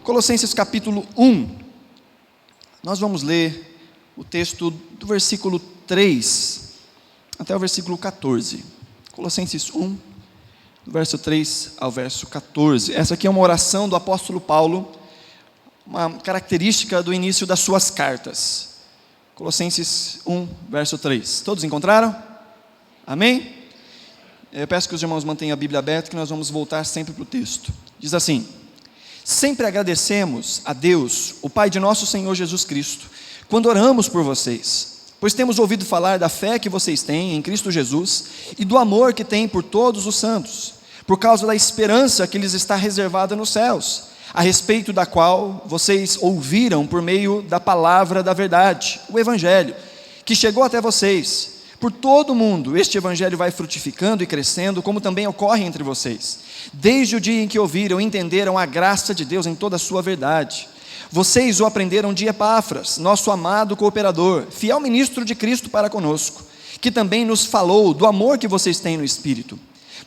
Colossenses capítulo 1, nós vamos ler o texto do versículo 3 até o versículo 14. Colossenses 1, do verso 3 ao verso 14. Essa aqui é uma oração do apóstolo Paulo, uma característica do início das suas cartas. Colossenses 1, verso 3. Todos encontraram? Amém? Eu peço que os irmãos mantenham a Bíblia aberta, que nós vamos voltar sempre para o texto. Diz assim: sempre agradecemos a Deus, o Pai de nosso Senhor Jesus Cristo, quando oramos por vocês, pois temos ouvido falar da fé que vocês têm em Cristo Jesus e do amor que têm por todos os santos, por causa da esperança que lhes está reservada nos céus, a respeito da qual vocês ouviram por meio da palavra da verdade, o Evangelho, que chegou até vocês. Por todo o mundo, este Evangelho vai frutificando e crescendo, como também ocorre entre vocês, desde o dia em que ouviram e entenderam a graça de Deus em toda a sua verdade. Vocês o aprenderam de Epáfras, nosso amado cooperador, fiel ministro de Cristo para conosco, que também nos falou do amor que vocês têm no Espírito.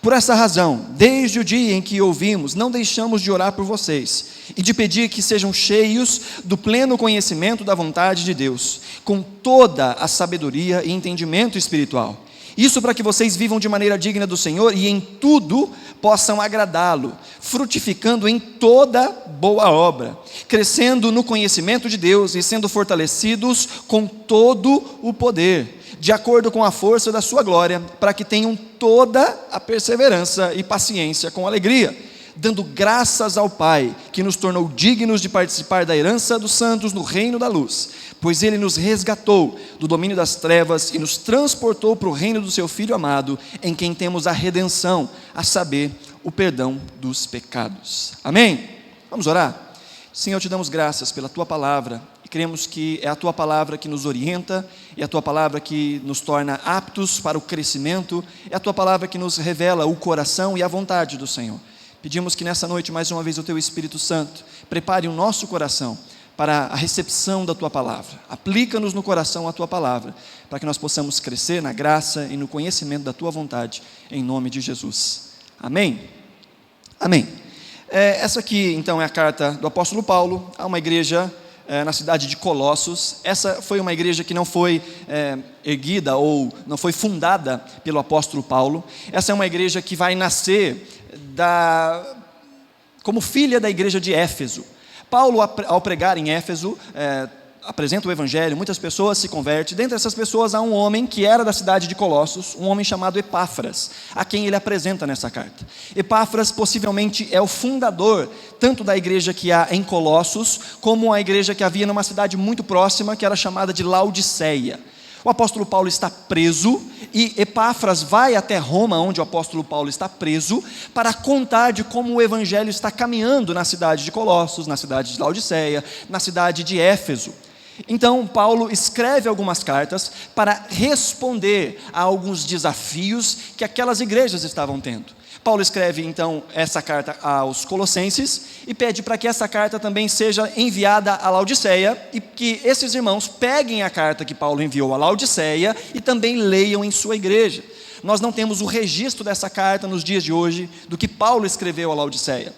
Por essa razão, desde o dia em que ouvimos, não deixamos de orar por vocês e de pedir que sejam cheios do pleno conhecimento da vontade de Deus, com toda a sabedoria e entendimento espiritual. Isso para que vocês vivam de maneira digna do Senhor e em tudo possam agradá-lo, frutificando em toda boa obra, crescendo no conhecimento de Deus e sendo fortalecidos com todo o poder, de acordo com a força da sua glória, para que tenham toda a perseverança e paciência com alegria, dando graças ao Pai, que nos tornou dignos de participar da herança dos santos no reino da luz, pois Ele nos resgatou do domínio das trevas e nos transportou para o reino do seu Filho amado, em quem temos a redenção, a saber, o perdão dos pecados. Amém? Vamos orar? Senhor, te damos graças pela Tua palavra, e cremos que é a Tua palavra que nos orienta, é a Tua palavra que nos torna aptos para o crescimento, é a Tua palavra que nos revela o coração e a vontade do Senhor. Pedimos que nessa noite, mais uma vez, o Teu Espírito Santo prepare o nosso coração para a recepção da Tua palavra. Aplica-nos no coração a Tua palavra, para que nós possamos crescer na graça e no conhecimento da Tua vontade, em nome de Jesus. Amém? Amém. Essa aqui, então, é a carta do apóstolo Paulo a uma igreja na cidade de Colossos. Essa foi uma igreja que não foi erguida ou não foi fundada pelo apóstolo Paulo. Essa é uma igreja que vai nascer como filha da igreja de Éfeso. Paulo, ao pregar em Éfeso, apresenta o Evangelho, muitas pessoas se convertem. Dentre essas pessoas há um homem que era da cidade de Colossos, um homem chamado Epáfras, a quem ele apresenta nessa carta. Epáfras possivelmente é o fundador tanto da igreja que há em Colossos, como a igreja que havia numa cidade muito próxima, que era chamada de Laodiceia. O apóstolo Paulo está preso e Epáfras vai até Roma, onde o apóstolo Paulo está preso, para contar de como o evangelho está caminhando na cidade de Colossos, na cidade de Laodiceia, na cidade de Éfeso. Então Paulo escreve algumas cartas para responder a alguns desafios que aquelas igrejas estavam tendo. Paulo escreve então essa carta aos Colossenses e pede para que essa carta também seja enviada a Laodiceia e que esses irmãos peguem a carta que Paulo enviou a Laodiceia e também leiam em sua igreja. Nós não temos o registro dessa carta nos dias de hoje do que Paulo escreveu a Laodiceia.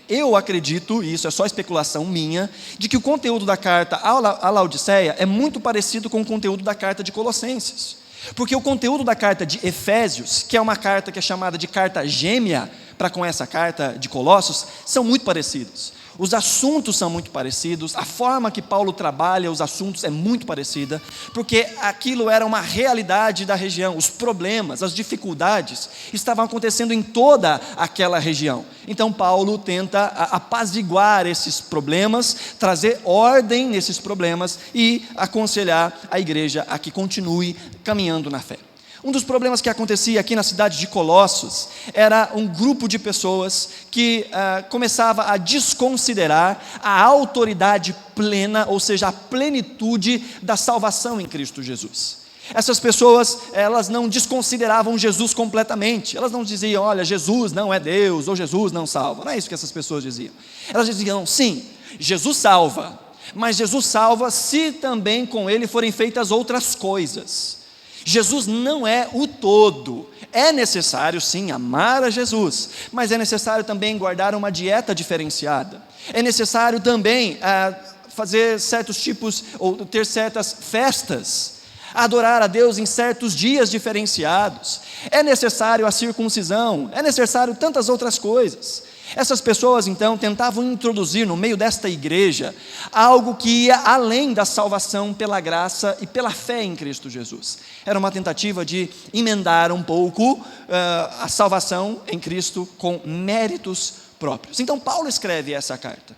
Eu acredito, e isso é só especulação minha, de que o conteúdo da carta a Laodiceia é muito parecido com o conteúdo da carta de Colossenses. Porque o conteúdo da carta de Efésios, que é uma carta que é chamada de carta gêmea, para com essa carta de Colossos, são muito parecidos. Os assuntos são muito parecidos, a forma que Paulo trabalha os assuntos é muito parecida, porque aquilo era uma realidade da região, os problemas, as dificuldades estavam acontecendo em toda aquela região. Então Paulo tenta apaziguar esses problemas, trazer ordem nesses problemas e aconselhar a igreja a que continue caminhando na fé. Um dos problemas que acontecia aqui na cidade de Colossos era um grupo de pessoas que começava a desconsiderar a autoridade plena, ou seja, a plenitude da salvação em Cristo Jesus. Essas pessoas, elas não desconsideravam Jesus completamente. Elas não diziam, olha, Jesus não é Deus, ou Jesus não salva. Não é isso que essas pessoas diziam. Elas diziam, sim, Jesus salva, mas Jesus salva se também com Ele forem feitas outras coisas. Jesus não é o todo. É necessário sim amar a Jesus, mas é necessário também guardar uma dieta diferenciada. É necessário também fazer certos tipos, ou ter certas festas, adorar a Deus em certos dias diferenciados. É necessário a circuncisão, é necessário tantas outras coisas. Essas pessoas então tentavam introduzir no meio desta igreja algo que ia além da salvação pela graça e pela fé em Cristo Jesus. Era uma tentativa de emendar um pouco a salvação em Cristo com méritos próprios. Então Paulo escreve essa carta.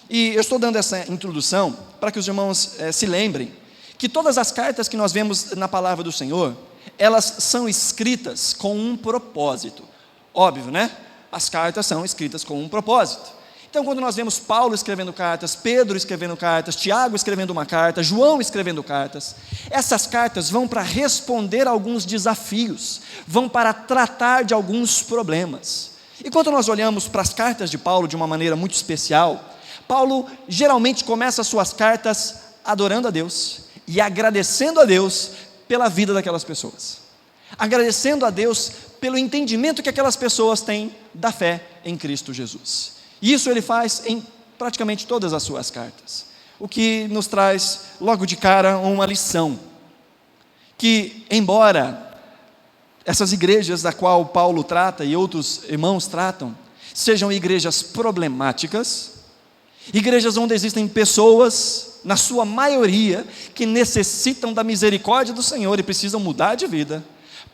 E eu estou dando essa introdução para que os irmãos se lembrem que todas as cartas que nós vemos na palavra do Senhor, elas são escritas com um propósito. Óbvio, né? As cartas são escritas com um propósito. Então, quando nós vemos Paulo escrevendo cartas, Pedro escrevendo cartas, Tiago escrevendo uma carta, João escrevendo cartas, essas cartas vão para responder a alguns desafios, vão para tratar de alguns problemas. E quando nós olhamos para as cartas de Paulo de uma maneira muito especial, Paulo geralmente começa as suas cartas adorando a Deus e agradecendo a Deus pela vida daquelas pessoas, agradecendo a Deus pelo entendimento que aquelas pessoas têm da fé em Cristo Jesus. E isso ele faz em praticamente todas as suas cartas, o que nos traz logo de cara uma lição, que embora essas igrejas da qual Paulo trata e outros irmãos tratam, sejam igrejas problemáticas, igrejas onde existem pessoas, na sua maioria, que necessitam da misericórdia do Senhor e precisam mudar de vida,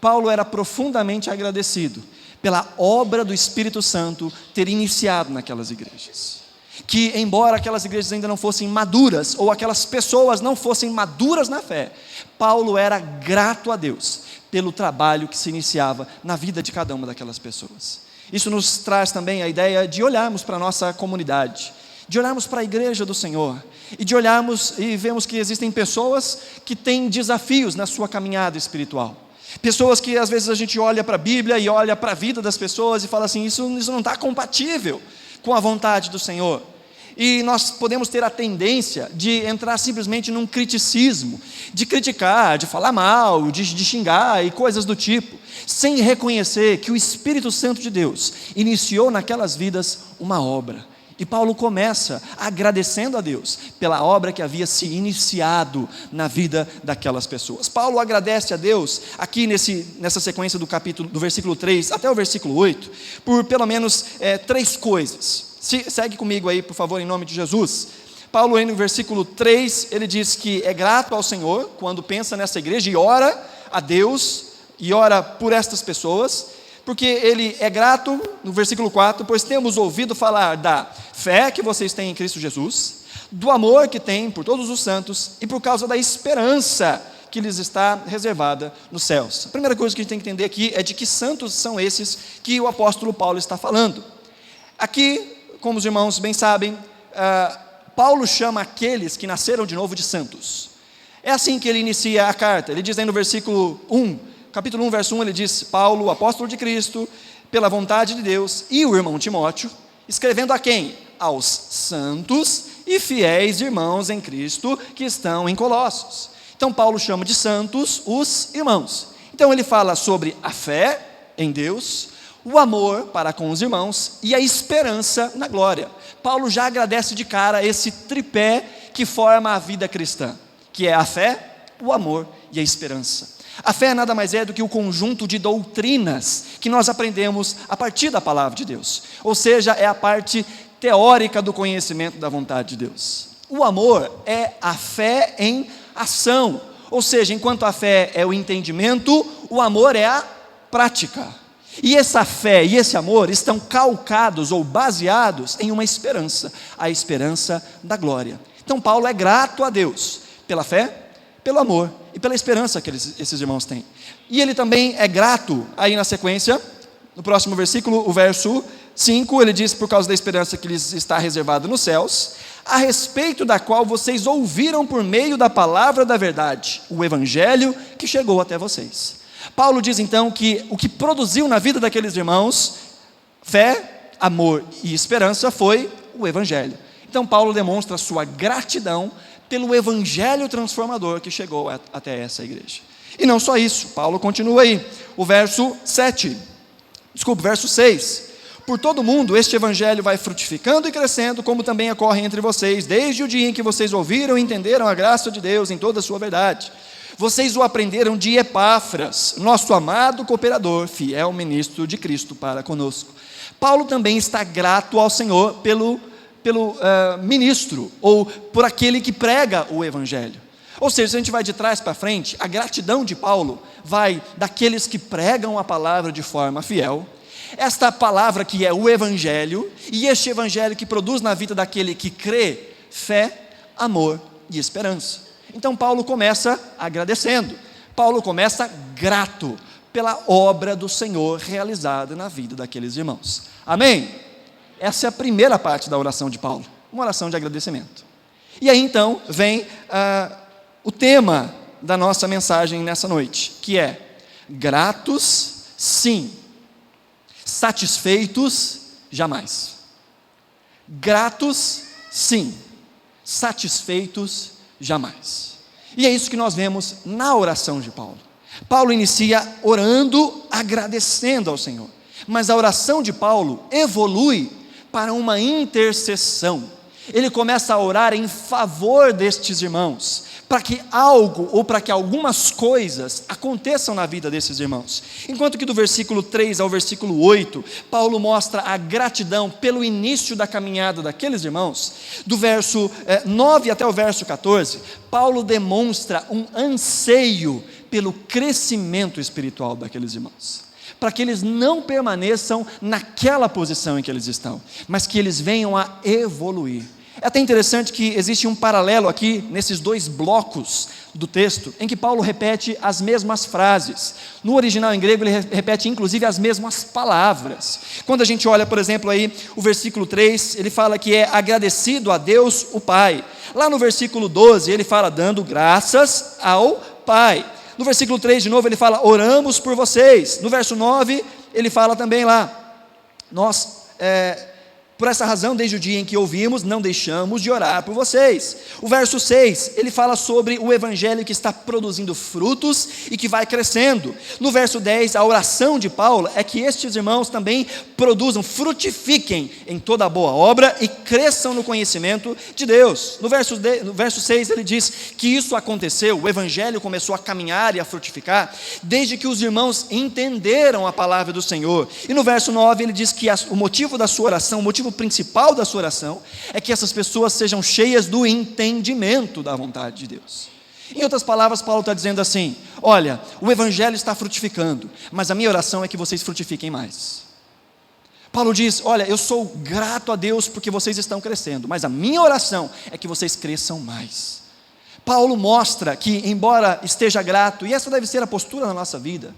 Paulo era profundamente agradecido pela obra do Espírito Santo ter iniciado naquelas igrejas. Que embora aquelas igrejas ainda não fossem maduras, ou aquelas pessoas não fossem maduras na fé, Paulo era grato a Deus pelo trabalho que se iniciava na vida de cada uma daquelas pessoas. Isso nos traz também a ideia de olharmos para a nossa comunidade, de olharmos para a igreja do Senhor, e de olharmos e vemos que existem pessoas que têm desafios na sua caminhada espiritual. Pessoas que às vezes a gente olha para a Bíblia e olha para a vida das pessoas e fala assim, isso não está compatível com a vontade do Senhor. E nós podemos ter a tendência de entrar simplesmente num criticismo, de criticar, de falar mal, de xingar e coisas do tipo, sem reconhecer que o Espírito Santo de Deus iniciou naquelas vidas uma obra. E Paulo começa agradecendo a Deus pela obra que havia se iniciado na vida daquelas pessoas. Paulo agradece a Deus aqui nessa sequência do capítulo, do versículo 3 até o versículo 8, por pelo menos 3 coisas. Segue comigo aí, por favor, em nome de Jesus. Paulo aí no versículo 3, ele diz que é grato ao Senhor quando pensa nessa igreja e ora a Deus e ora por estas pessoas, porque ele é grato, no versículo 4, pois temos ouvido falar da fé que vocês têm em Cristo Jesus, do amor que têm por todos os santos e por causa da esperança que lhes está reservada nos céus. A primeira coisa que a gente tem que entender aqui é de que santos são esses que o apóstolo Paulo está falando. Aqui, como os irmãos bem sabem, Paulo chama aqueles que nasceram de novo de santos. É assim que ele inicia a carta. Ele diz aí no versículo 1, capítulo 1, verso 1, ele diz, Paulo, apóstolo de Cristo, pela vontade de Deus, e o irmão Timóteo, escrevendo a quem? Aos santos e fiéis irmãos em Cristo que estão em Colossos. Então Paulo chama de santos os irmãos. Então ele fala sobre a fé em Deus, o amor para com os irmãos e a esperança na glória. Paulo já agradece de cara esse tripé que forma a vida cristã, que é a fé, o amor e a esperança. A fé nada mais é do que o conjunto de doutrinas que nós aprendemos a partir da palavra de Deus, ou seja, é a parte teórica do conhecimento da vontade de Deus. O amor é a fé em ação, ou seja, enquanto a fé é o entendimento, o amor é a prática. E essa fé e esse amor estão calcados ou baseados em uma esperança, a esperança da glória. Então Paulo é grato a Deus pela fé, pelo amor e pela esperança que esses irmãos têm. E ele também é grato, aí na sequência, no próximo versículo, o verso 5, ele diz, por causa da esperança que lhes está reservada nos céus, a respeito da qual vocês ouviram por meio da palavra da verdade, o evangelho que chegou até vocês. Paulo diz então que o que produziu na vida daqueles irmãos, fé, amor e esperança, foi o evangelho. Então Paulo demonstra a sua gratidão pelo evangelho transformador que chegou até essa igreja. E não só isso, Paulo continua aí, o verso 6. Por todo mundo este evangelho vai frutificando e crescendo, como também ocorre entre vocês, desde o dia em que vocês ouviram e entenderam a graça de Deus em toda a sua verdade. Vocês o aprenderam de Epáfras, nosso amado cooperador, fiel ministro de Cristo para conosco. Paulo também está grato ao Senhor pelo ministro, ou por aquele que prega o evangelho. Ou seja, se a gente vai de trás para frente, a gratidão de Paulo vai daqueles que pregam a palavra de forma fiel, esta palavra que é o evangelho, e este evangelho que produz na vida daquele que crê, fé, amor e esperança. Então Paulo começa agradecendo, Paulo começa grato pela obra do Senhor realizada na vida daqueles irmãos. Amém? Essa é a primeira parte da oração de Paulo, uma oração de agradecimento. E aí então vem o tema da nossa mensagem nessa noite, que é: gratos sim, satisfeitos jamais. Gratos sim, satisfeitos jamais. E é isso que nós vemos na oração de Paulo. Paulo inicia orando, agradecendo ao Senhor, mas a oração de Paulo evolui para uma intercessão. Ele começa a orar em favor destes irmãos, para que algo, ou para que algumas coisas aconteçam na vida desses irmãos. Enquanto que do versículo 3 ao versículo 8, Paulo mostra a gratidão pelo início da caminhada daqueles irmãos, do verso 9 até o verso 14, Paulo demonstra um anseio pelo crescimento espiritual daqueles irmãos, para que eles não permaneçam naquela posição em que eles estão, mas que eles venham a evoluir. É até interessante que existe um paralelo aqui, nesses dois blocos do texto, em que Paulo repete as mesmas frases. No original em grego, ele repete inclusive as mesmas palavras. Quando a gente olha, por exemplo, aí, o versículo 3, ele fala que é agradecido a Deus o Pai. Lá no versículo 12, ele fala dando graças ao Pai. No versículo 3, de novo, ele fala oramos por vocês. No verso 9, ele fala também lá, por essa razão, desde o dia em que ouvimos, não deixamos de orar por vocês. O verso 6, ele fala sobre o evangelho que está produzindo frutos e que vai crescendo. No verso 10, a oração de Paulo é que estes irmãos também produzam, frutifiquem em toda a boa obra e cresçam no conhecimento de Deus. No verso 6, ele diz que isso aconteceu, o evangelho começou a caminhar e a frutificar, desde que os irmãos entenderam a palavra do Senhor. E no verso 9, ele diz que o motivo da sua oração, o motivo principal da sua oração é que essas pessoas sejam cheias do entendimento da vontade de Deus. Em outras palavras, Paulo está dizendo assim: olha, o evangelho está frutificando, mas a minha oração é que vocês frutifiquem mais. Paulo diz: olha, eu sou grato a Deus porque vocês estão crescendo, mas a minha oração é que vocês cresçam mais. Paulo mostra que, embora esteja grato, e essa deve ser a postura na nossa vida,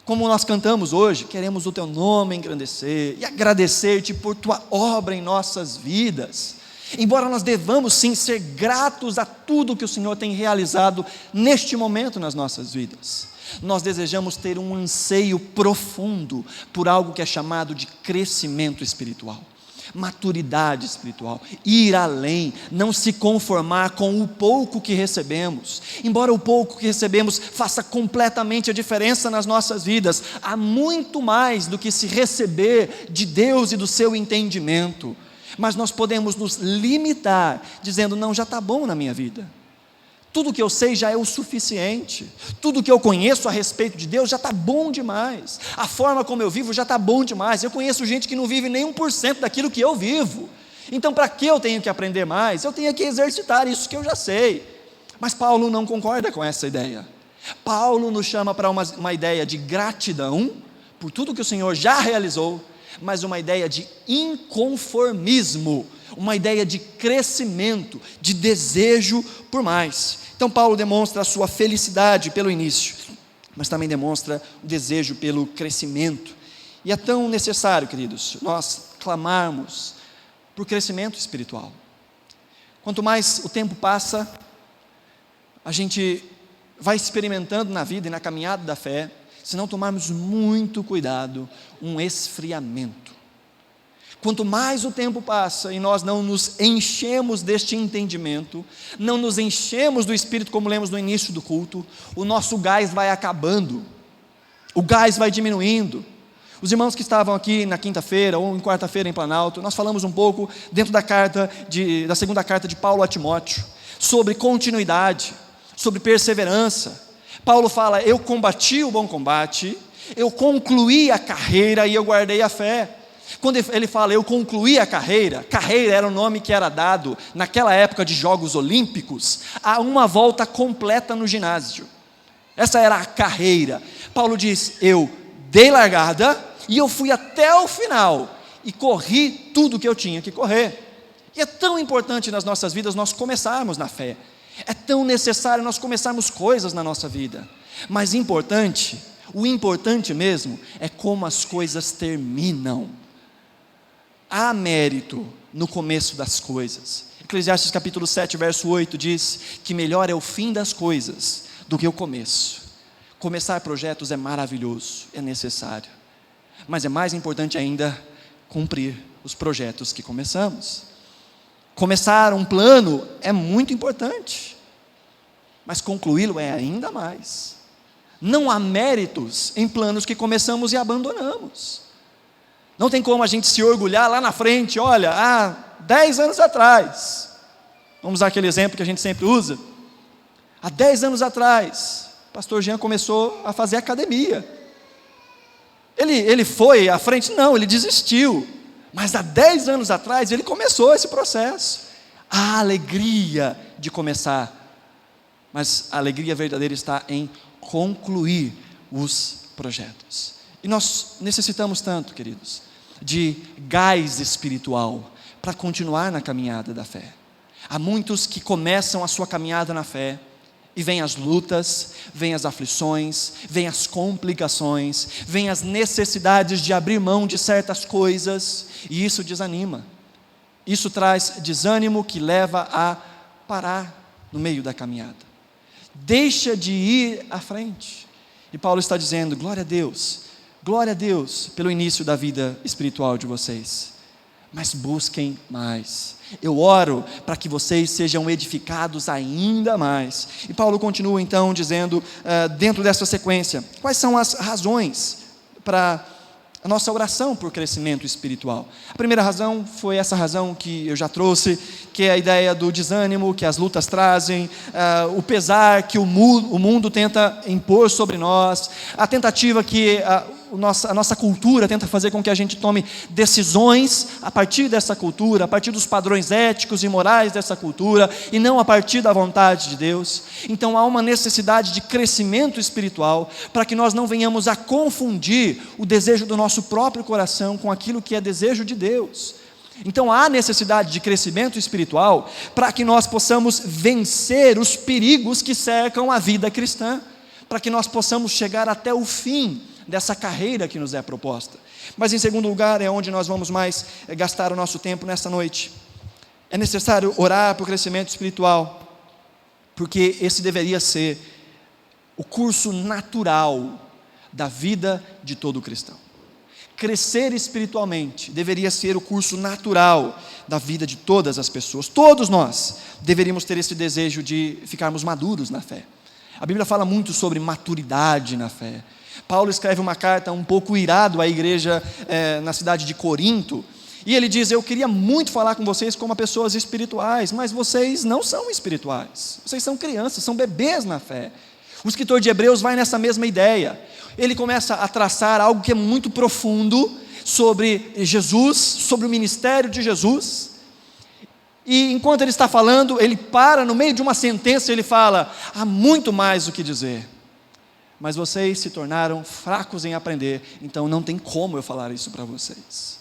como nós cantamos hoje, queremos o teu nome engrandecer e agradecer-te por tua obra em nossas vidas. Embora nós devamos sim ser gratos a tudo que o Senhor tem realizado neste momento nas nossas vidas, nós desejamos ter um anseio profundo por algo que é chamado de crescimento espiritual, maturidade espiritual, ir além, não se conformar com o pouco que recebemos. Embora o pouco que recebemos faça completamente a diferença nas nossas vidas, há muito mais do que se receber de Deus e do seu entendimento, mas nós podemos nos limitar, dizendo: não, já está bom na minha vida, tudo que eu sei já é o suficiente, tudo que eu conheço a respeito de Deus já está bom demais, a forma como eu vivo já está bom demais, eu conheço gente que não vive nem 1% daquilo que eu vivo, então para que eu tenho que aprender mais? Eu tenho que exercitar isso que eu já sei. Mas Paulo não concorda com essa ideia. Paulo nos chama para uma ideia de gratidão por tudo que o Senhor já realizou, mas uma ideia de inconformismo, uma ideia de crescimento, de desejo por mais. Então Paulo demonstra a sua felicidade pelo início, mas também demonstra o desejo pelo crescimento. E é tão necessário, queridos, nós clamarmos por crescimento espiritual. Quanto mais o tempo passa, a gente vai experimentando na vida e na caminhada da fé, se não tomarmos muito cuidado, um esfriamento. Quanto mais o tempo passa e nós não nos enchemos deste entendimento, não nos enchemos do Espírito, como lemos no início do culto, o nosso gás vai acabando, o gás vai diminuindo. Os irmãos que estavam aqui na quinta-feira ou em quarta-feira em Planalto, nós falamos um pouco dentro da segunda carta de Paulo a Timóteo, sobre continuidade, sobre perseverança. Paulo fala: eu combati o bom combate, eu concluí a carreira e eu guardei a fé. Quando ele fala eu concluí a carreira era o nome que era dado naquela época de Jogos Olímpicos a uma volta completa no ginásio. Essa era a carreira. Paulo diz: eu dei largada e eu fui até o final e corri tudo que eu tinha que correr. E é tão importante nas nossas vidas nós começarmos na fé, é tão necessário nós começarmos coisas na nossa vida, mas o importante mesmo é como as coisas terminam. Há mérito no começo das coisas. Eclesiastes capítulo 7, verso 8 diz que melhor é o fim das coisas do que o começo. Começar projetos é maravilhoso, é necessário, mas é mais importante ainda cumprir os projetos que começamos. Começar um plano é muito importante, mas concluí-lo é ainda mais. Não há méritos em planos que começamos e abandonamos. Não tem como a gente se orgulhar lá na frente: olha, há 10 anos atrás, vamos usar aquele exemplo que a gente sempre usa, há 10 anos atrás, o pastor Jean começou a fazer academia. Ele foi à frente? Não, ele desistiu. Mas há 10 anos atrás ele começou esse processo. A alegria de começar, mas a alegria verdadeira está em concluir os projetos. E nós necessitamos tanto, queridos, de gás espiritual para continuar na caminhada da fé. Há muitos que começam a sua caminhada na fé e vêm as lutas, vêm as aflições, vêm as complicações, vêm as necessidades de abrir mão de certas coisas, e isso desanima. Isso traz desânimo que leva a parar no meio da caminhada. Deixa de ir à frente. E Paulo está dizendo: glória a Deus pelo início da vida espiritual de vocês, mas busquem mais. Eu oro para que vocês sejam edificados ainda mais. E Paulo continua então dizendo, dentro dessa sequência, quais são as razões para a nossa oração por crescimento espiritual. A primeira razão foi essa razão que eu já trouxe, que é a ideia do desânimo que as lutas trazem, o pesar que o mundo tenta impor sobre nós, a tentativa que a nossa cultura tenta fazer com que a gente tome decisões a partir dessa cultura, a partir dos padrões éticos e morais dessa cultura, e não a partir da vontade de Deus. Então há uma necessidade de crescimento espiritual, para que nós não venhamos a confundir o desejo do nosso próprio coração com aquilo que é desejo de Deus. Então há necessidade de crescimento espiritual, para que nós possamos vencer os perigos que cercam a vida cristã, para que nós possamos chegar até o fim dessa carreira que nos é proposta. Mas em segundo lugar, é onde nós vamos mais gastar o nosso tempo nessa noite. É necessário orar por crescimento espiritual, porque esse deveria ser o curso natural da vida de todo cristão. Crescer espiritualmente deveria ser o curso natural da vida de todas as pessoas. Todos nós deveríamos ter esse desejo de ficarmos maduros na fé. A Bíblia fala muito sobre maturidade na fé. Paulo escreve uma carta um pouco irado à igreja na cidade de Corinto, e ele diz: eu queria muito falar com vocês como pessoas espirituais, mas vocês não são espirituais, vocês são crianças, são bebês na fé. O escritor de Hebreus vai nessa mesma ideia. Ele começa a traçar algo que é muito profundo sobre Jesus, sobre o ministério de Jesus, e enquanto ele está falando, ele para no meio de uma sentença e ele fala: há muito mais o que dizer, mas vocês se tornaram fracos em aprender, então não tem como eu falar isso para vocês.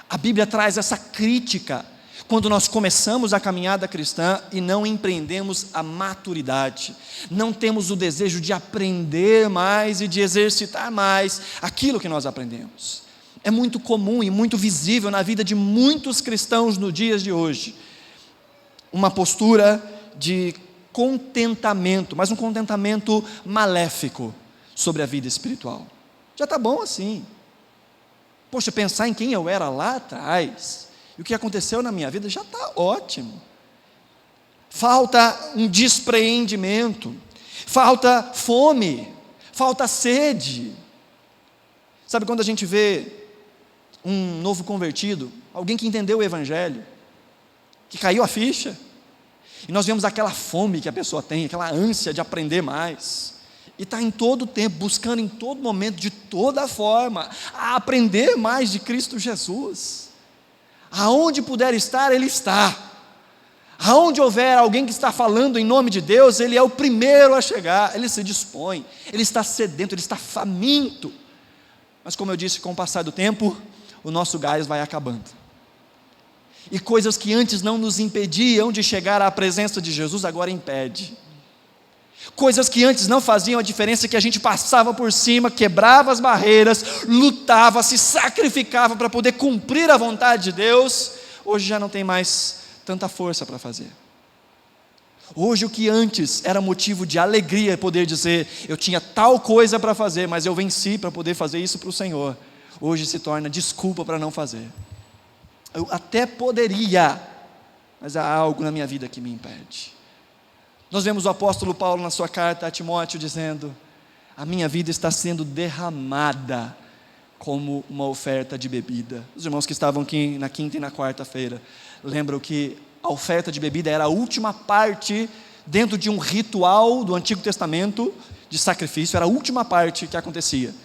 A Bíblia traz essa crítica quando nós começamos a caminhada cristã e não empreendemos a maturidade, não temos o desejo de aprender mais e de exercitar mais aquilo que nós aprendemos. É muito comum e muito visível na vida de muitos cristãos nos dias de hoje uma postura de contentamento, mas um contentamento maléfico sobre a vida espiritual. Já está bom assim. Poxa, pensar em quem eu era lá atrás, e o que aconteceu na minha vida, já está ótimo. Falta um despreendimento, falta fome, falta sede. Sabe quando a gente vê um novo convertido, alguém que entendeu o Evangelho, que caiu a ficha, e nós vemos aquela fome que a pessoa tem, aquela ânsia de aprender mais, e está em todo tempo, buscando em todo momento, de toda forma, a aprender mais de Cristo Jesus. Aonde puder estar, Ele está. Aonde houver alguém que está falando em nome de Deus, Ele é o primeiro a chegar, Ele se dispõe, Ele está sedento, Ele está faminto. Mas como eu disse, com o passar do tempo, o nosso gás vai acabando. E coisas que antes não nos impediam de chegar à presença de Jesus, agora impede. Coisas que antes não faziam a diferença, que a gente passava por cima, quebrava as barreiras, lutava, se sacrificava para poder cumprir a vontade de Deus, hoje já não tem mais tanta força para fazer. Hoje o que antes era motivo de alegria, poder dizer, eu tinha tal coisa para fazer, mas eu venci para poder fazer isso para o Senhor, hoje se torna desculpa para não fazer. Eu até poderia, mas há algo na minha vida que me impede. Nós vemos o apóstolo Paulo na sua carta a Timóteo dizendo, a minha vida está sendo derramada como uma oferta de bebida. Os irmãos que estavam aqui na quinta e na quarta-feira lembram que a oferta de bebida era a última parte dentro de um ritual do Antigo Testamento de sacrifício, era a última parte que acontecia.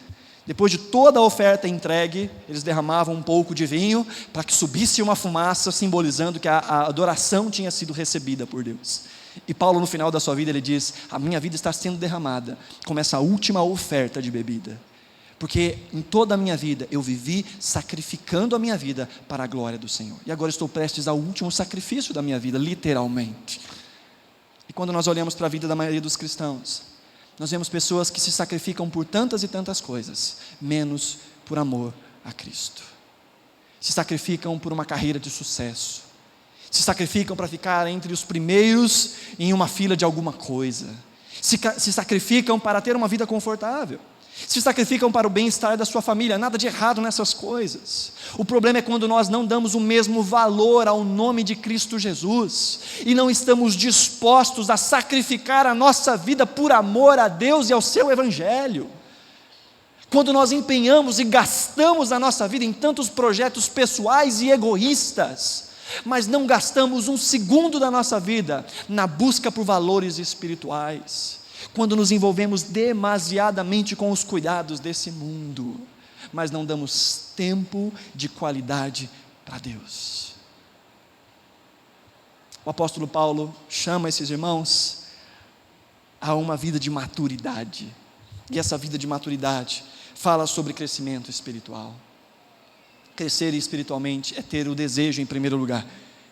Depois de toda a oferta entregue, eles derramavam um pouco de vinho para que subisse uma fumaça, simbolizando que a adoração tinha sido recebida por Deus. E Paulo, no final da sua vida, ele diz, a minha vida está sendo derramada como essa última oferta de bebida, porque em toda a minha vida eu vivi sacrificando a minha vida para a glória do Senhor, e agora estou prestes ao último sacrifício da minha vida, literalmente. E quando nós olhamos para a vida da maioria dos cristãos, nós vemos pessoas que se sacrificam por tantas e tantas coisas, menos por amor a Cristo. Se sacrificam por uma carreira de sucesso, se sacrificam para ficar entre os primeiros em uma fila de alguma coisa, se sacrificam para ter uma vida confortável, se sacrificam para o bem-estar da sua família. Nada de errado nessas coisas. O problema é quando nós não damos o mesmo valor ao nome de Cristo Jesus, e não estamos dispostos a sacrificar a nossa vida por amor a Deus e ao seu Evangelho. Quando nós empenhamos e gastamos a nossa vida em tantos projetos pessoais e egoístas, mas não gastamos um segundo da nossa vida na busca por valores espirituais, quando nos envolvemos demasiadamente com os cuidados desse mundo, mas não damos tempo de qualidade para Deus. O apóstolo Paulo chama esses irmãos a uma vida de maturidade, e essa vida de maturidade fala sobre crescimento espiritual. Crescer espiritualmente é ter o desejo, em primeiro lugar,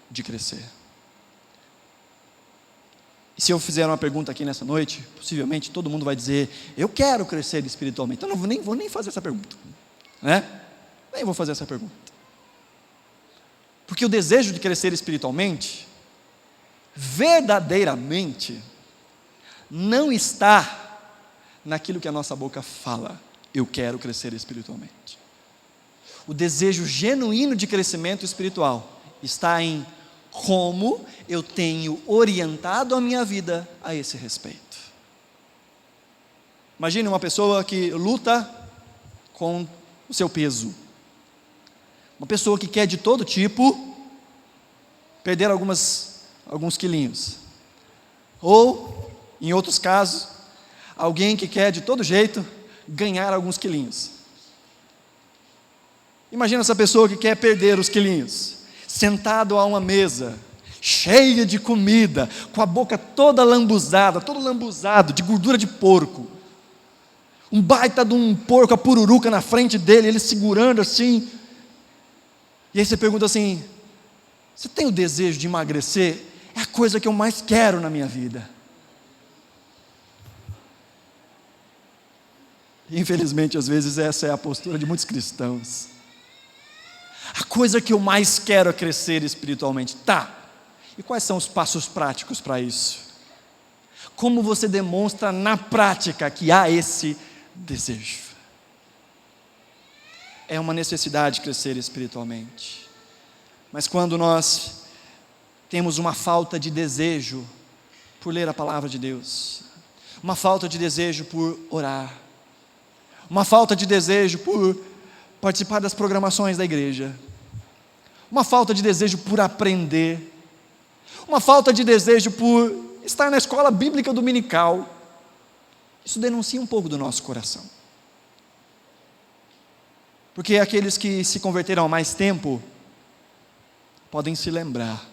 de crescer. E se eu fizer uma pergunta aqui nessa noite, possivelmente todo mundo vai dizer, eu quero crescer espiritualmente. Então não vou nem fazer essa pergunta, né? Nem vou fazer essa pergunta. Porque o desejo de crescer espiritualmente, verdadeiramente, não está naquilo que a nossa boca fala, eu quero crescer espiritualmente. O desejo genuíno de crescimento espiritual está em como eu tenho orientado a minha vida a esse respeito. Imagine uma pessoa que luta com o seu peso, uma pessoa que quer de todo tipo perder alguns quilinhos, ou, em outros casos, alguém que quer de todo jeito ganhar alguns quilinhos. Imagina essa pessoa que quer perder os quilinhos, sentado a uma mesa, cheia de comida, com a boca toda lambuzada, todo lambuzado, de gordura de porco, um baita de um porco, a pururuca na frente dele, ele segurando assim, e aí você pergunta assim, você tem o desejo de emagrecer? É a coisa que eu mais quero na minha vida. Infelizmente, às vezes essa é a postura de muitos cristãos. A coisa que eu mais quero é crescer espiritualmente. Tá, e quais são os passos práticos para isso? Como você demonstra na prática que há esse desejo? é uma necessidade crescer espiritualmente. Mas quando nós temos uma falta de desejo por ler a palavra de Deus, uma falta de desejo por orar, uma falta de desejo por participar das programações da igreja, uma falta de desejo por aprender, uma falta de desejo por estar na escola bíblica dominical, isso denuncia um pouco do nosso coração. Porque aqueles que se converteram há mais tempo podem se lembrar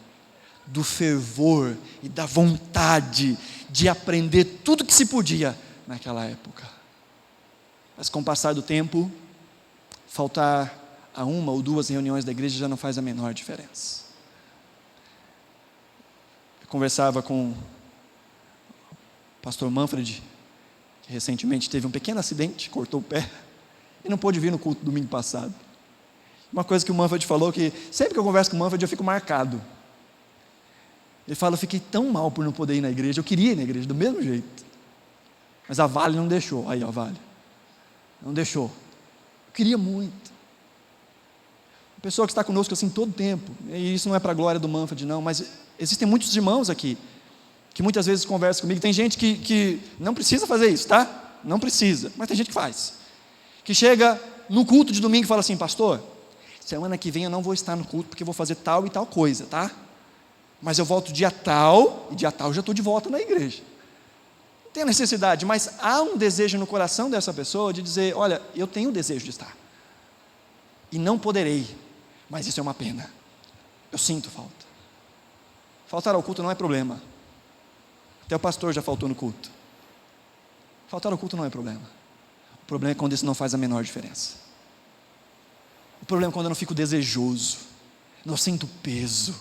do fervor e da vontade de aprender tudo que se podia naquela época. Mas com o passar do tempo, faltar a uma ou duas reuniões da igreja já não faz a menor diferença. Eu conversava com o pastor Manfred, que recentemente teve um pequeno acidente, cortou o pé, e não pôde vir no culto domingo passado. Uma coisa que o Manfred falou, que sempre que eu converso com o Manfred eu fico marcado. Ele fala: eu fiquei tão mal por não poder ir na igreja, eu queria ir na igreja do mesmo jeito, mas a Vale não deixou. Aí, ó, Vale, não deixou. Eu queria muito. Uma pessoa que está conosco assim todo tempo, e isso não é para a glória do Manfred não, mas existem muitos irmãos aqui, que muitas vezes conversam comigo. Tem gente que não precisa fazer isso, tá? Não precisa, mas tem gente que faz, que chega no culto de domingo e fala assim: pastor, semana que vem eu não vou estar no culto, porque eu vou fazer tal e tal coisa, tá? Mas eu volto dia tal, e dia tal eu já estou de volta na igreja. Não tem necessidade, mas há um desejo no coração dessa pessoa de dizer: olha, eu tenho o desejo de estar, e não poderei, mas isso é uma pena, eu sinto falta. Faltar ao culto não é problema, até o pastor já faltou no culto. Faltar ao culto não é problema, o problema é quando isso não faz a menor diferença. O problema é quando eu não fico desejoso, não sinto peso.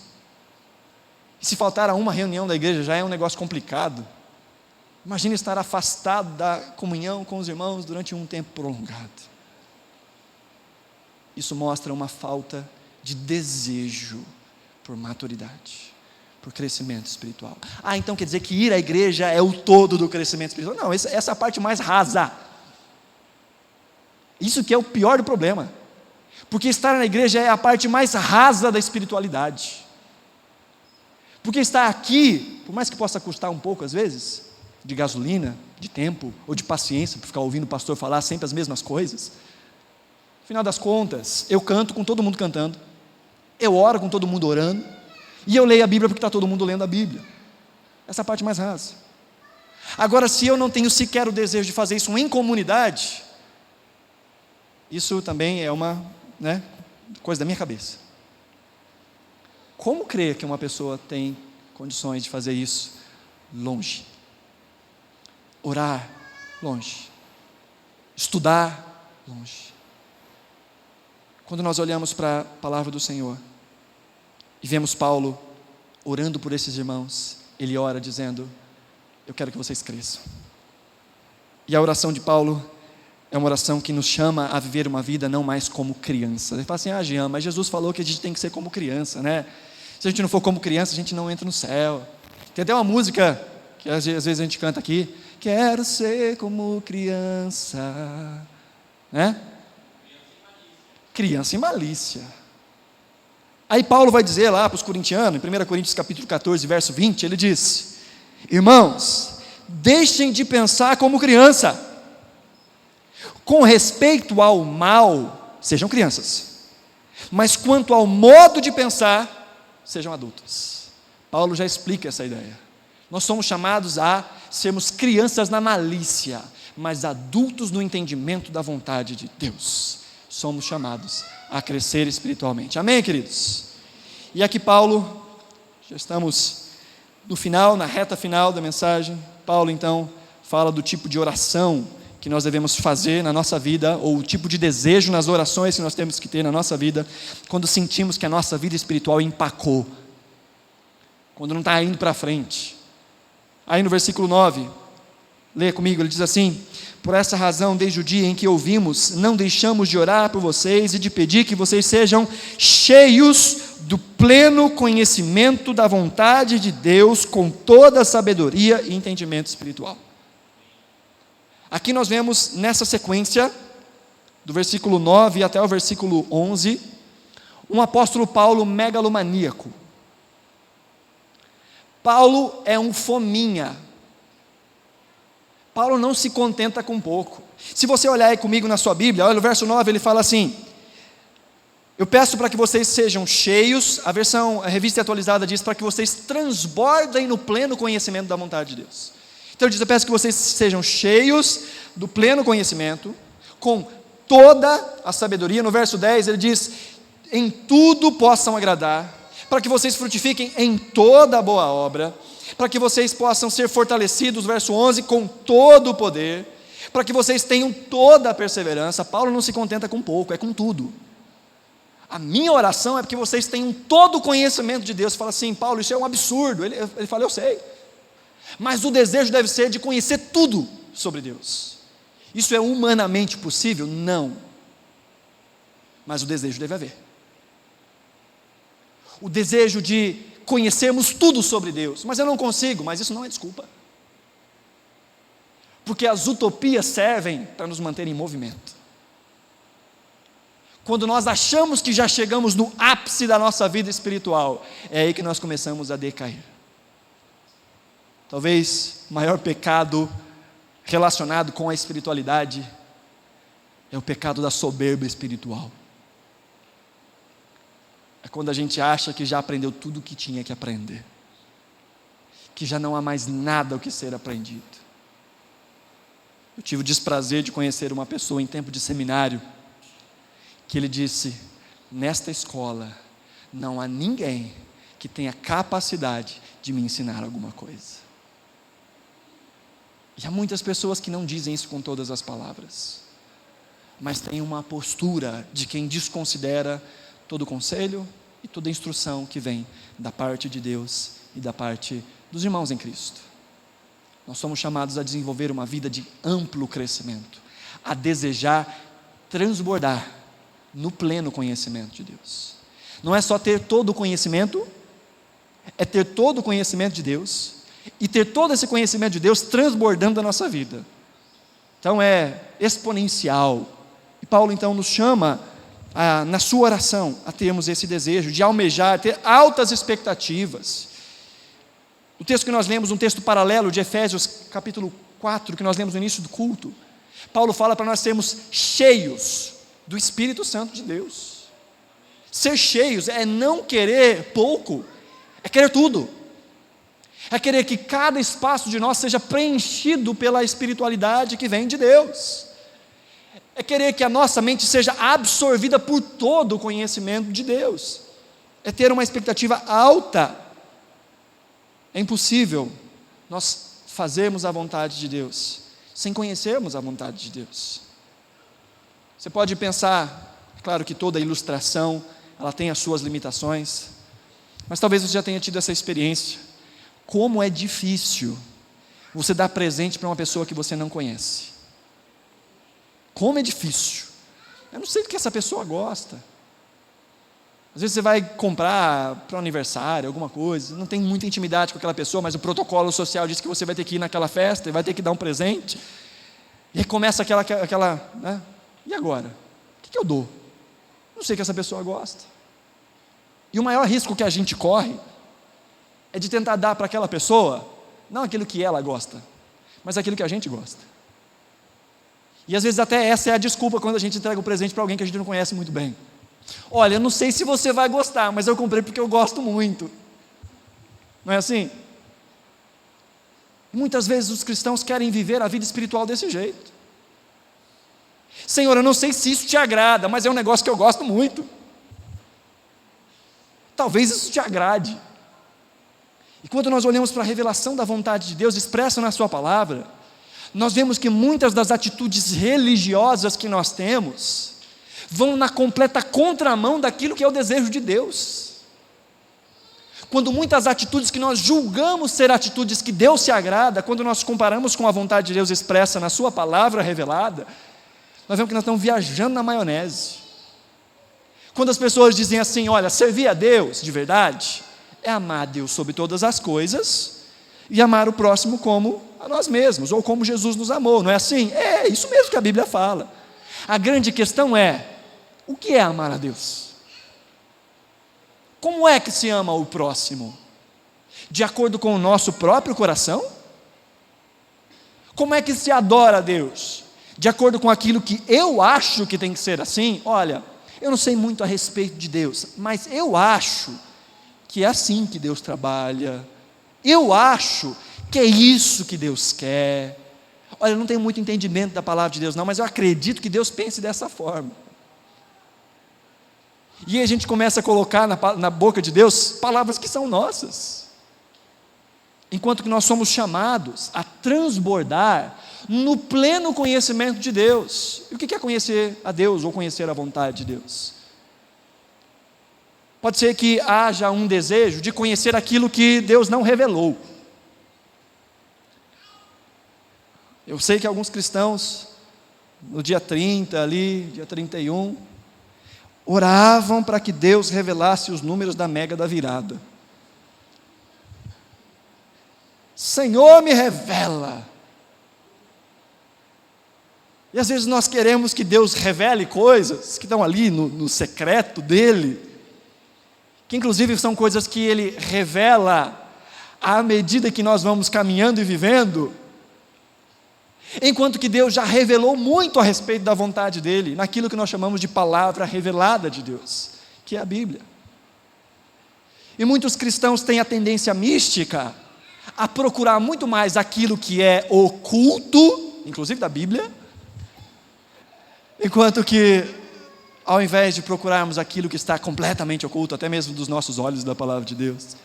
E se faltar a uma reunião da igreja já é um negócio complicado, imagina estar afastado da comunhão com os irmãos durante um tempo prolongado. Isso mostra uma falta de desejo por maturidade, por crescimento espiritual. Então quer dizer que ir à igreja é o todo do crescimento espiritual? Não, essa é a parte mais rasa. Isso que é o pior do problema, porque estar na igreja é a parte mais rasa da espiritualidade. Porque estar aqui, por mais que possa custar um pouco às vezes, de gasolina, de tempo, ou de paciência, para ficar ouvindo o pastor falar sempre as mesmas coisas, no final das contas, eu canto com todo mundo cantando, eu oro com todo mundo orando, e eu leio a Bíblia porque está todo mundo lendo a Bíblia. Essa é a parte mais rasa. Agora, se eu não tenho sequer o desejo de fazer isso em comunidade, isso também é uma coisa da minha cabeça. Como crer que uma pessoa tem condições de fazer isso longe? Orar longe, estudar longe. Quando nós olhamos para a palavra do Senhor e vemos Paulo orando por esses irmãos, ele ora dizendo: eu quero que vocês cresçam. E a oração de Paulo é uma oração que nos chama a viver uma vida não mais como criança. Ele fala assim: Jean, mas Jesus falou que a gente tem que ser como criança, né? Se a gente não for como criança, a gente não entra no céu. Tem até uma música que às vezes a gente canta aqui: quero ser como criança, né? Criança em malícia. Aí Paulo vai dizer lá para os corintianos, em 1 Coríntios capítulo 14, verso 20, ele diz: irmãos, deixem de pensar como criança. Com respeito ao mal, sejam crianças, mas quanto ao modo de pensar, sejam adultos. Paulo já explica essa ideia. Nós somos chamados a sermos crianças na malícia, mas adultos no entendimento da vontade de Deus. Somos chamados a crescer espiritualmente. Amém, queridos? E aqui Paulo, já estamos no final, na reta final da mensagem. Paulo então fala do tipo de oração que nós devemos fazer na nossa vida, ou o tipo de desejo nas orações que nós temos que ter na nossa vida, quando sentimos que a nossa vida espiritual empacou, quando não está indo para frente. Aí no versículo 9, leia comigo, ele diz assim: por essa razão, desde o dia em que ouvimos, não deixamos de orar por vocês e de pedir que vocês sejam cheios do pleno conhecimento da vontade de Deus, com toda a sabedoria e entendimento espiritual. Aqui nós vemos nessa sequência do versículo 9 até o versículo 11, um apóstolo Paulo megalomaníaco. Paulo é um fominha. Paulo não se contenta com pouco. Se você olhar aí comigo na sua Bíblia, olha o verso 9, ele fala assim: eu peço para que vocês sejam cheios, a revista atualizada diz, para que vocês transbordem no pleno conhecimento da vontade de Deus. Então ele diz, eu peço que vocês sejam cheios do pleno conhecimento, com toda a sabedoria. No verso 10 ele diz, em tudo possam agradar, para que vocês frutifiquem em toda boa obra, para que vocês possam ser fortalecidos, verso 11, com todo o poder, para que vocês tenham toda a perseverança. Paulo não se contenta com pouco, é com tudo. A minha oração é porque vocês tenham todo o conhecimento de Deus. Você fala assim, Paulo, isso é um absurdo. Ele fala, eu sei. Mas o desejo deve ser de conhecer tudo sobre Deus. Isso é humanamente possível? Não. Mas o desejo deve haver. O desejo de conhecermos tudo sobre Deus. Mas eu não consigo, mas isso não é desculpa. Porque as utopias servem para nos manter em movimento. Quando nós achamos que já chegamos no ápice da nossa vida espiritual, é aí que nós começamos a decair. Talvez o maior pecado relacionado com a espiritualidade é o pecado da soberba espiritual. É quando a gente acha que já aprendeu tudo o que tinha que aprender, que já não há mais nada o que ser aprendido. Eu tive o desprazer de conhecer uma pessoa em tempo de seminário, que ele disse, nesta escola não há ninguém que tenha capacidade de me ensinar alguma coisa. E há muitas pessoas que não dizem isso com todas as palavras, mas têm uma postura de quem desconsidera todo o conselho e toda a instrução que vem da parte de Deus e da parte dos irmãos em Cristo. Nós somos chamados a desenvolver uma vida de amplo crescimento, a desejar transbordar no pleno conhecimento de Deus. Não é só ter todo o conhecimento, é ter todo o conhecimento de Deus, e ter todo esse conhecimento de Deus transbordando a nossa vida. Então é exponencial. E Paulo então nos chama, na sua oração, a termos esse desejo de almejar, ter altas expectativas. O texto que nós lemos, um texto paralelo de Efésios capítulo 4, que nós lemos no início do culto, Paulo fala para nós sermos cheios do Espírito Santo de Deus. Ser cheios é não querer pouco, é querer tudo. É querer que cada espaço de nós seja preenchido pela espiritualidade que vem de Deus. É querer que a nossa mente seja absorvida por todo o conhecimento de Deus. É ter uma expectativa alta. É impossível nós fazermos a vontade de Deus sem conhecermos a vontade de Deus. Você pode pensar, claro que toda ilustração ela tem as suas limitações, mas talvez você já tenha tido essa experiência. Como é difícil você dar presente para uma pessoa que você não conhece. Como é difícil. Eu não sei do que essa pessoa gosta. Às vezes você vai comprar para um aniversário, alguma coisa, não tem muita intimidade com aquela pessoa, mas o protocolo social diz que você vai ter que ir naquela festa e vai ter que dar um presente. E aí começa aquela né? E agora? O que eu dou? Não sei o que essa pessoa gosta. E o maior risco que a gente corre é de tentar dar para aquela pessoa, não aquilo que ela gosta, mas aquilo que a gente gosta. E às vezes até essa é a desculpa quando a gente entrega o presente para alguém que a gente não conhece muito bem. Olha, eu não sei se você vai gostar, mas eu comprei porque eu gosto muito. Não é assim? Muitas vezes os cristãos querem viver a vida espiritual desse jeito. Senhor, eu não sei se isso te agrada, mas é um negócio que eu gosto muito. Talvez isso te agrade. E quando nós olhamos para a revelação da vontade de Deus expressa na sua palavra, nós vemos que muitas das atitudes religiosas que nós temos vão na completa contramão daquilo que é o desejo de Deus. Quando muitas atitudes que nós julgamos ser atitudes que Deus se agrada, quando nós comparamos com a vontade de Deus expressa na sua palavra revelada, nós vemos que nós estamos viajando na maionese. Quando as pessoas dizem assim, olha, servir a Deus de verdade é amar a Deus sobre todas as coisas e amar o próximo como a nós mesmos, ou como Jesus nos amou, não é assim? É isso mesmo que a Bíblia fala. A grande questão é: o que é amar a Deus? Como é que se ama o próximo? De acordo com o nosso próprio coração? Como é que se adora a Deus? De acordo com aquilo que eu acho que tem que ser assim? Olha, eu não sei muito a respeito de Deus, mas eu acho que é assim que Deus trabalha. Eu acho que é isso que Deus quer. Olha, eu não tenho muito entendimento da palavra de Deus não, mas eu acredito que Deus pense dessa forma. E aí a gente começa a colocar na boca de Deus palavras que são nossas. Enquanto que nós somos chamados a transbordar no pleno conhecimento de Deus. E o que é conhecer a Deus ou conhecer a vontade de Deus? Pode ser que haja um desejo de conhecer aquilo que Deus não revelou. Eu sei que alguns cristãos, no dia 30 ali, dia 31, oravam para que Deus revelasse os números da mega da virada. Senhor, me revela. E às vezes nós queremos que Deus revele coisas que estão ali no secreto dEle, que inclusive são coisas que Ele revela à medida que nós vamos caminhando e vivendo, enquanto que Deus já revelou muito a respeito da vontade dEle, naquilo que nós chamamos de palavra revelada de Deus, que é a Bíblia. E muitos cristãos têm a tendência mística a procurar muito mais aquilo que é oculto, inclusive da Bíblia, enquanto que, ao invés de procurarmos aquilo que está completamente oculto, até mesmo dos nossos olhos da palavra de Deus,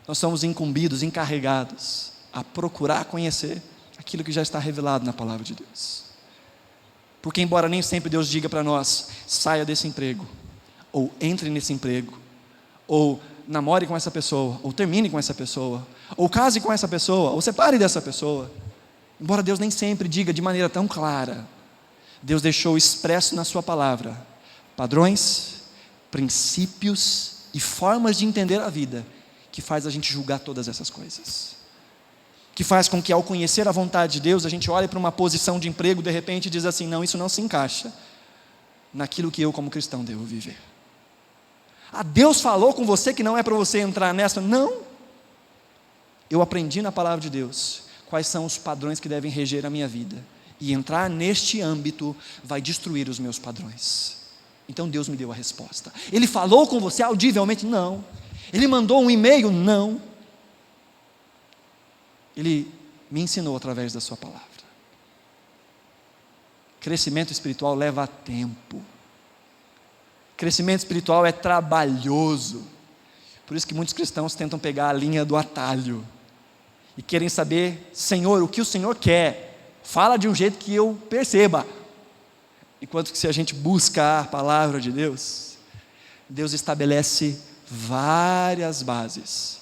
nós somos incumbidos, encarregados a procurar conhecer aquilo que já está revelado na palavra de Deus. Porque embora nem sempre Deus diga para nós, saia desse emprego, ou entre nesse emprego, ou namore com essa pessoa, ou termine com essa pessoa, ou case com essa pessoa, ou separe dessa pessoa, embora Deus nem sempre diga de maneira tão clara, Deus deixou expresso na sua palavra padrões, princípios e formas de entender a vida, que faz a gente julgar todas essas coisas, que faz com que, ao conhecer a vontade de Deus, a gente olhe para uma posição de emprego de repente e diz assim, não, isso não se encaixa naquilo que eu como cristão devo viver. Deus falou com você que não é para você entrar nessa? Não. Eu aprendi na palavra de Deus quais são os padrões que devem reger a minha vida, e entrar neste âmbito vai destruir os meus padrões. Então Deus me deu a resposta. Ele falou com você audivelmente? Não. Ele mandou um e-mail? Não. Ele me ensinou através da sua palavra. Crescimento espiritual leva tempo. Crescimento espiritual é trabalhoso. Por isso que muitos cristãos tentam pegar a linha do atalho e querem saber, Senhor, o que o Senhor quer? Fala de um jeito que eu perceba. Enquanto que se a gente buscar a palavra de Deus, Deus estabelece várias bases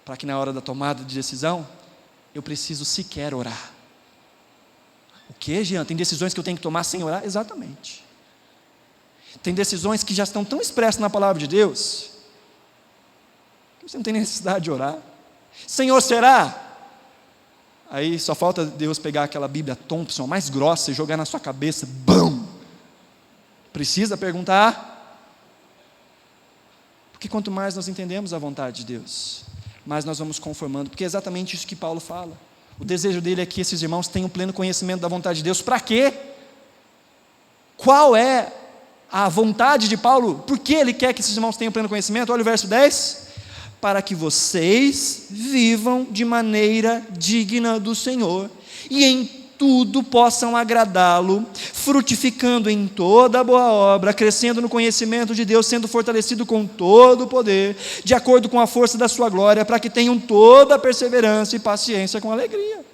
para que na hora da tomada de decisão eu preciso sequer orar. O que, Jean? Tem decisões que eu tenho que tomar sem orar? Exatamente. Tem decisões que já estão tão expressas na palavra de Deus que você não tem necessidade de orar. Senhor, será? Aí só falta Deus pegar aquela Bíblia Thompson mais grossa e jogar na sua cabeça, BAM! Precisa perguntar? Porque quanto mais nós entendemos a vontade de Deus, mais nós vamos conformando, porque é exatamente isso que Paulo fala. O desejo dele é que esses irmãos tenham pleno conhecimento da vontade de Deus. Para quê? Qual é a vontade de Paulo? Por que ele quer que esses irmãos tenham pleno conhecimento? Olha o verso 10. Para que vocês vivam de maneira digna do Senhor, e em tudo possam agradá-lo, frutificando em toda boa obra, crescendo no conhecimento de Deus, sendo fortalecido com todo o poder, de acordo com a força da sua glória, para que tenham toda a perseverança e paciência com alegria.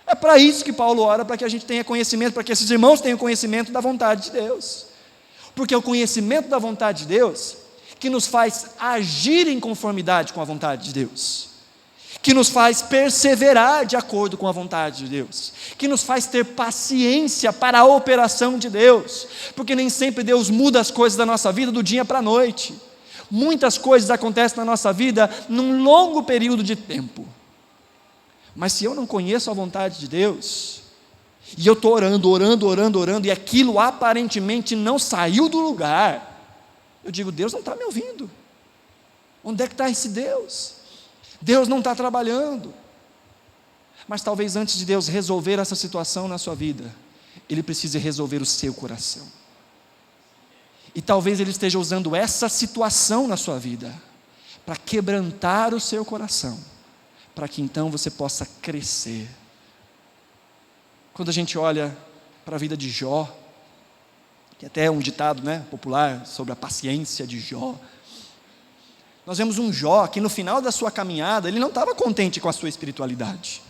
É para isso que Paulo ora, para que a gente tenha conhecimento, para que esses irmãos tenham conhecimento da vontade de Deus. Porque o conhecimento da vontade de Deus que nos faz agir em conformidade com a vontade de Deus, que nos faz perseverar de acordo com a vontade de Deus, que nos faz ter paciência para a operação de Deus, porque nem sempre Deus muda as coisas da nossa vida do dia para a noite. Muitas coisas acontecem na nossa vida num longo período de tempo. Mas se eu não conheço a vontade de Deus, E eu estou orando, e aquilo aparentemente não saiu do lugar. Eu digo, Deus não está me ouvindo. Onde é que está esse Deus? Deus não está trabalhando. Mas talvez antes de Deus resolver essa situação na sua vida, Ele precise resolver o seu coração. E talvez Ele esteja usando essa situação na sua vida para quebrantar o seu coração, para que então você possa crescer. Quando a gente olha para a vida de Jó, que até é um ditado, popular sobre a paciência de Jó, nós vemos um Jó que no final da sua caminhada, ele não estava contente com a sua espiritualidade.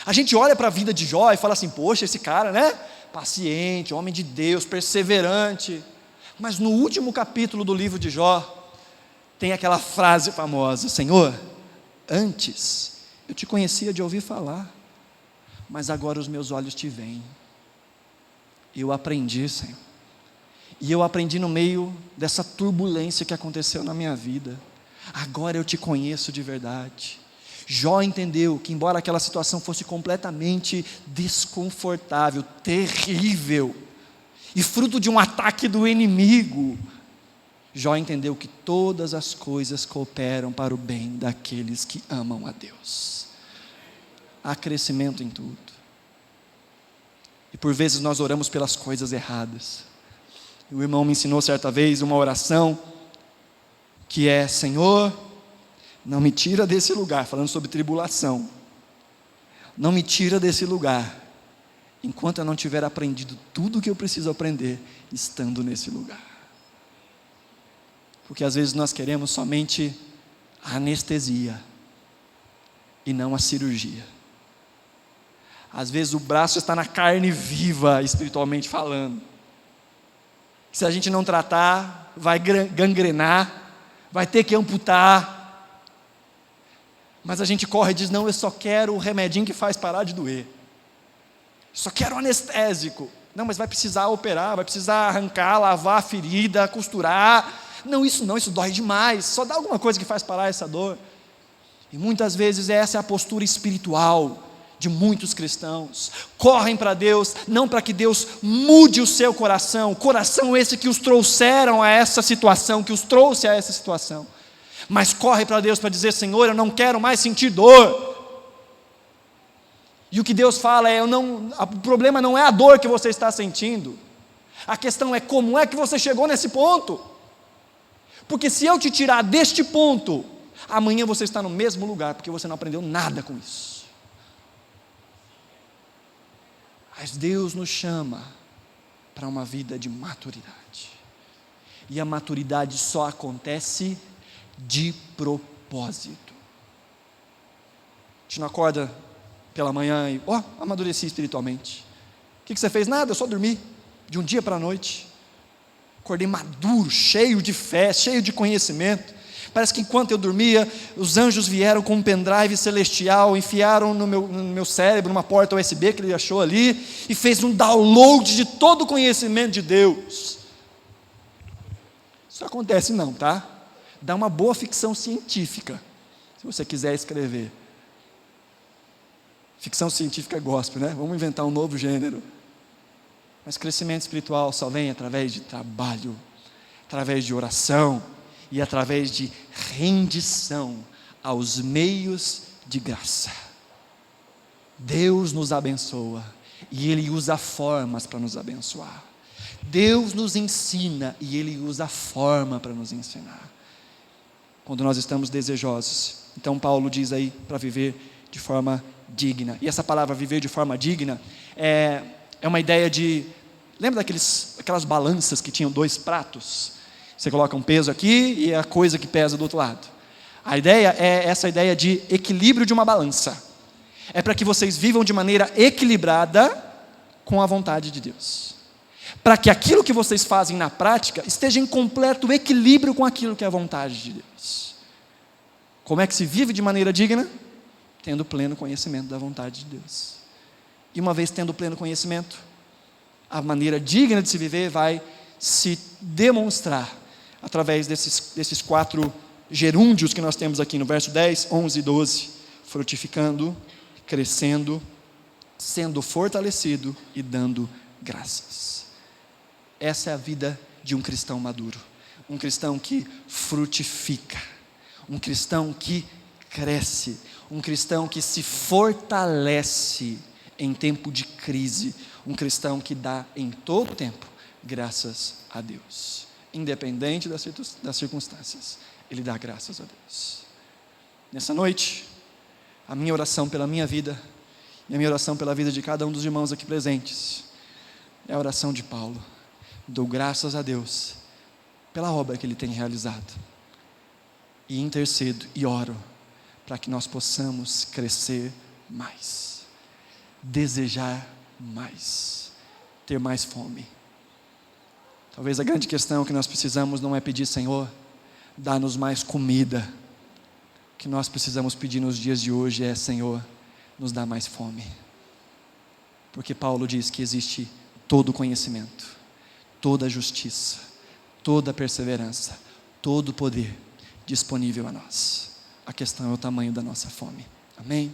A gente olha para a vida de Jó e fala assim, poxa, esse cara, paciente, homem de Deus, perseverante. Mas no último capítulo do livro de Jó, tem aquela frase famosa, Senhor, antes eu te conhecia de ouvir falar, mas agora os meus olhos te veem. Eu aprendi, Senhor. E eu aprendi no meio dessa turbulência que aconteceu na minha vida. Agora eu te conheço de verdade. Jó entendeu que embora aquela situação fosse completamente desconfortável, terrível, e fruto de um ataque do inimigo, Jó entendeu que todas as coisas cooperam para o bem daqueles que amam a Deus. Há crescimento em tudo. E por vezes nós oramos pelas coisas erradas. O irmão me ensinou certa vez uma oração que é, Senhor, não me tira desse lugar, falando sobre tribulação, não me tira desse lugar, enquanto eu não tiver aprendido tudo o que eu preciso aprender, estando nesse lugar. Porque às vezes nós queremos somente a anestesia, e não a cirurgia. Às vezes o braço está na carne viva, espiritualmente falando. Se a gente não tratar, vai gangrenar, vai ter que amputar. Mas a gente corre e diz, não, eu só quero o remedinho que faz parar de doer. Só quero um anestésico. Não, mas vai precisar operar, vai precisar arrancar, lavar a ferida, costurar. Não, isso dói demais. Só dá alguma coisa que faz parar essa dor. E muitas vezes essa é a postura espiritual de muitos cristãos. Correm para Deus, não para que Deus mude o seu coração esse que os trouxeram a essa situação, que os trouxe a essa situação, mas corre para Deus para dizer, Senhor, eu não quero mais sentir dor. E o que Deus fala é, o problema não é a dor que você está sentindo, a questão é como é que você chegou nesse ponto, porque se eu te tirar deste ponto, amanhã você está no mesmo lugar, porque você não aprendeu nada com isso. Mas Deus nos chama para uma vida de maturidade. E a maturidade só acontece de propósito. A gente não acorda pela manhã e, amadureci espiritualmente. O que você fez? Nada, eu só dormi. De um dia para a noite. Acordei maduro, cheio de fé, cheio de conhecimento. Parece que enquanto eu dormia, os anjos vieram com um pendrive celestial, enfiaram no meu cérebro, numa porta USB que ele achou ali, e fez um download de todo o conhecimento de Deus. Isso acontece não, tá? Dá uma boa ficção científica, se você quiser escrever. Ficção científica gospel, Vamos inventar um novo gênero. Mas crescimento espiritual só vem através de trabalho, através de oração, e através de rendição aos meios de graça. Deus nos abençoa e Ele usa formas para nos abençoar. Deus nos ensina e Ele usa forma para nos ensinar. Quando nós estamos desejosos. Então Paulo diz aí para viver de forma digna. E essa palavra viver de forma digna é uma ideia de... Lembra aquelas balanças que tinham 2 pratos? Você coloca um peso aqui e a coisa que pesa do outro lado. A ideia é essa ideia de equilíbrio de uma balança. É para que vocês vivam de maneira equilibrada com a vontade de Deus. Para que aquilo que vocês fazem na prática esteja em completo equilíbrio com aquilo que é a vontade de Deus. Como é que se vive de maneira digna? Tendo pleno conhecimento da vontade de Deus. E uma vez tendo pleno conhecimento, a maneira digna de se viver vai se demonstrar através desses 4 gerúndios que nós temos aqui no verso 10, 11 e 12, frutificando, crescendo sendo fortalecido e dando graças. Essa é a vida de um cristão maduro, um cristão que frutifica, um cristão que cresce, um cristão que se fortalece em tempo de crise, um cristão que dá em todo tempo graças a Deus, independente das circunstâncias, ele dá graças a Deus. Nessa noite, a minha oração pela minha vida e a minha oração pela vida de cada um dos irmãos aqui presentes é a oração de Paulo. Dou graças a Deus pela obra que Ele tem realizado e intercedo e oro para que nós possamos crescer mais, desejar mais, ter mais fome. Talvez a grande questão que nós precisamos não é pedir: Senhor, dá-nos mais comida. O que nós precisamos pedir nos dias de hoje é: Senhor, nos dá mais fome. Porque Paulo diz que existe todo o conhecimento, toda a justiça, toda a perseverança, todo o poder disponível a nós. A questão é o tamanho da nossa fome. Amém?